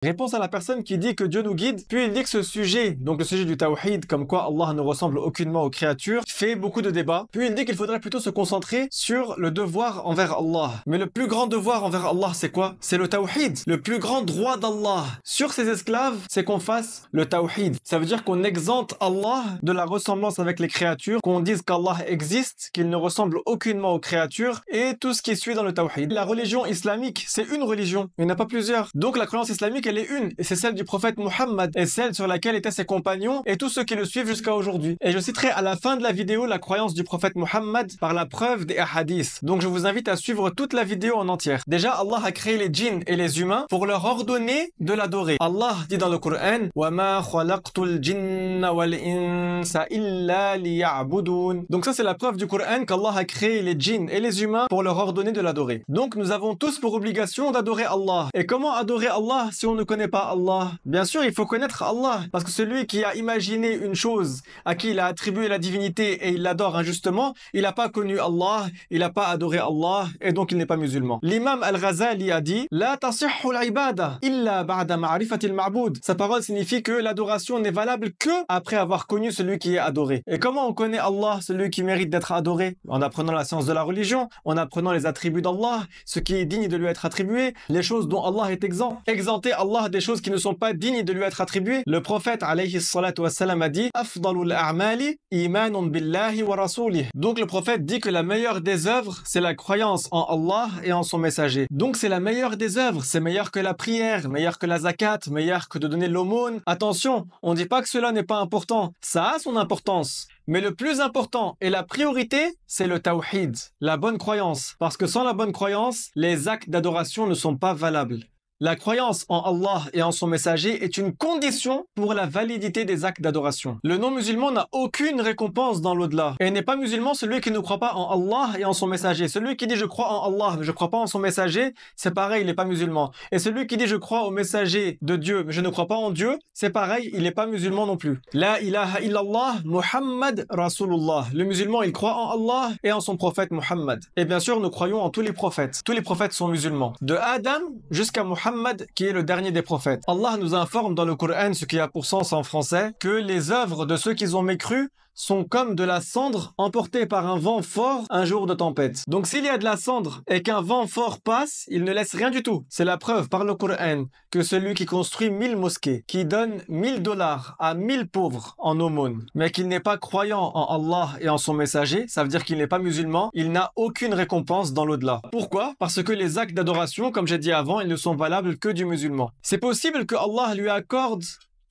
Réponse à la personne qui dit que Dieu nous guide, puis il dit que ce sujet, donc le sujet du tawhid, comme quoi Allah ne ressemble aucunement aux créatures, fait beaucoup de débats. Puis il dit qu'il faudrait plutôt se concentrer sur le devoir envers Allah. Mais le plus grand devoir envers Allah, c'est quoi? C'est le tawhid. Le plus grand droit d'Allah sur ses esclaves, c'est qu'on fasse le tawhid. Ça veut dire qu'on exempte Allah de la ressemblance avec les créatures, qu'on dise qu'Allah existe, qu'il ne ressemble aucunement aux créatures, et tout ce qui suit dans le tawhid. La religion islamique, c'est une religion, il n'y en a pas plusieurs. Donc la croyance islamique, elle est une, et c'est celle du prophète Muhammad, et celle sur laquelle étaient ses compagnons, et tous ceux qui le suivent jusqu'à aujourd'hui. Et je citerai à la fin de la vidéo la croyance du prophète Muhammad par la preuve des hadiths. Donc je vous invite à suivre toute la vidéo en entière. Déjà, Allah a créé les djinns et les humains pour leur ordonner de l'adorer. Allah dit dans le Coran, وَمَا خَلَقْتُ الْجِنَّ وَالْإِنسَ إِلَّا لِيَعْبُدُونَ. Donc ça, c'est la preuve du Coran qu'Allah a créé les djinns et les humains pour leur ordonner de l'adorer. Donc nous avons tous pour obligation d'adorer Allah. Et comment adorer Allah si on ne connaît pas Allah? Bien sûr, il faut connaître Allah, parce que celui qui a imaginé une chose, à qui il a attribué la divinité et il l'adore injustement, il n'a pas connu Allah, il n'a pas adoré Allah, et donc il n'est pas musulman. L'imam Al-Ghazali a dit La tasihhu al-ibada illa ba'da ma'rifati al-ma'bud. Sa parole signifie que l'adoration n'est valable que après avoir connu celui qui est adoré. Et comment on connaît Allah, celui qui mérite d'être adoré? En apprenant la science de la religion, en apprenant les attributs d'Allah, ce qui est digne de lui être attribué, les choses dont Allah est exempt. Exempter Allah des choses qui ne sont pas dignes de lui être attribuées. Le prophète alayhi salatu wassalam a dit Afdalul a'mali imanun billahi wa rasulih. Donc le prophète dit que la meilleure des œuvres, c'est la croyance en Allah et en son messager. Donc c'est la meilleure des œuvres, c'est meilleur que la prière, meilleur que la zakat, meilleur que de donner l'aumône. Attention, on ne dit pas que cela n'est pas important, ça a son importance. Mais le plus important et la priorité, c'est le tawhid, la bonne croyance. Parce que sans la bonne croyance, les actes d'adoration ne sont pas valables. La croyance en Allah et en son messager est une condition pour la validité des actes d'adoration. Le non-musulman n'a aucune récompense dans l'au-delà. Et n'est pas musulman celui qui ne croit pas en Allah et en son messager. Celui qui dit je crois en Allah mais je ne crois pas en son messager, c'est pareil, il n'est pas musulman. Et celui qui dit je crois au messager de Dieu mais je ne crois pas en Dieu, c'est pareil, il n'est pas musulman non plus. La ilaha illallah Muhammad Rasulullah. Le musulman, il croit en Allah et en son prophète Muhammad. Et bien sûr, nous croyons en tous les prophètes. Tous les prophètes sont musulmans. De Adam jusqu'à Muhammad, qui est le dernier des prophètes. Allah nous informe dans le Coran, ce qui a pour sens en français, que les œuvres de ceux qui ont mécru sont comme de la cendre emportée par un vent fort un jour de tempête. Donc s'il y a de la cendre et qu'un vent fort passe, il ne laisse rien du tout. C'est la preuve par le Coran que celui qui construit 1000 mosquées, qui donne $1000 à 1000 pauvres en aumône, mais qu'il n'est pas croyant en Allah et en son messager, ça veut dire qu'il n'est pas musulman, il n'a aucune récompense dans l'au-delà. Pourquoi? Parce que les actes d'adoration, comme j'ai dit avant, ils ne sont valables que du musulman. C'est possible que Allah lui accorde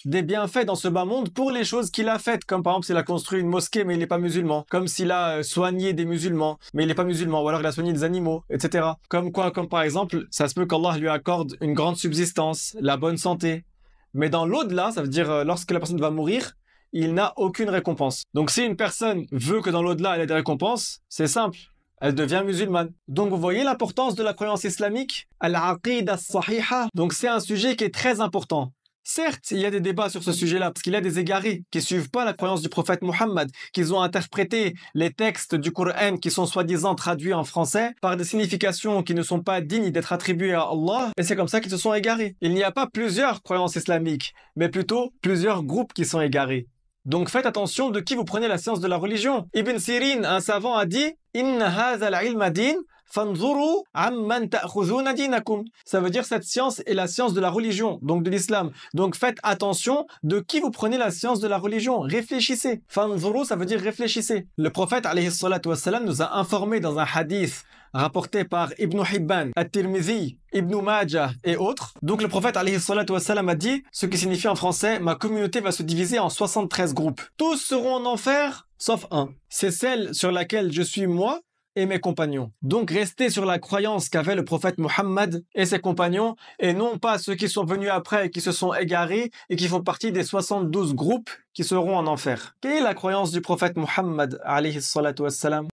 des bienfaits dans ce bas monde pour les choses qu'il a faites, comme par exemple s'il a construit une mosquée mais il n'est pas musulman, comme s'il a soigné des musulmans mais il n'est pas musulman, ou alors il a soigné des animaux, etc. Comme quoi, comme par exemple, ça se peut qu'Allah lui accorde une grande subsistance, la bonne santé. Mais dans l'au-delà, ça veut dire lorsque la personne va mourir, il n'a aucune récompense. Donc si une personne veut que dans l'au-delà elle ait des récompenses, c'est simple. Elle devient musulmane. Donc vous voyez l'importance de la croyance islamique, al-aqida as-sahiha. Donc c'est un sujet qui est très important. Certes, il y a des débats sur ce sujet-là, parce qu'il y a des égarés qui ne suivent pas la croyance du prophète Muhammad, qui ont interprété les textes du Coran qui sont soi-disant traduits en français par des significations qui ne sont pas dignes d'être attribuées à Allah, et c'est comme ça qu'ils se sont égarés. Il n'y a pas plusieurs croyances islamiques, mais plutôt plusieurs groupes qui sont égarés. Donc faites attention de qui vous prenez la science de la religion. Ibn Sirin, un savant, a dit « Inna hadha al-ilma din » Fanzuru amman ta'khuzuna dinakum. Ça veut dire cette science est la science de la religion, donc de l'islam. Donc faites attention de qui vous prenez la science de la religion. Réfléchissez. Fanzuru, ça veut dire réfléchissez. Le prophète alayhi salatu wassalam nous a informé dans un hadith rapporté par Ibn Hibban, At-Tirmidhi, Ibn Majah et autres. Donc le prophète alayhi salatu wassalam a dit, ce qui signifie en français, ma communauté va se diviser en 73 groupes. Tous seront en enfer, sauf un. C'est celle sur laquelle je suis moi et mes compagnons. Donc restez sur la croyance qu'avait le prophète Muhammad et ses compagnons, et non pas ceux qui sont venus après et qui se sont égarés et qui font partie des 72 groupes qui seront en enfer. Quelle est la croyance du prophète Muhammad alayhi salatu wassalam?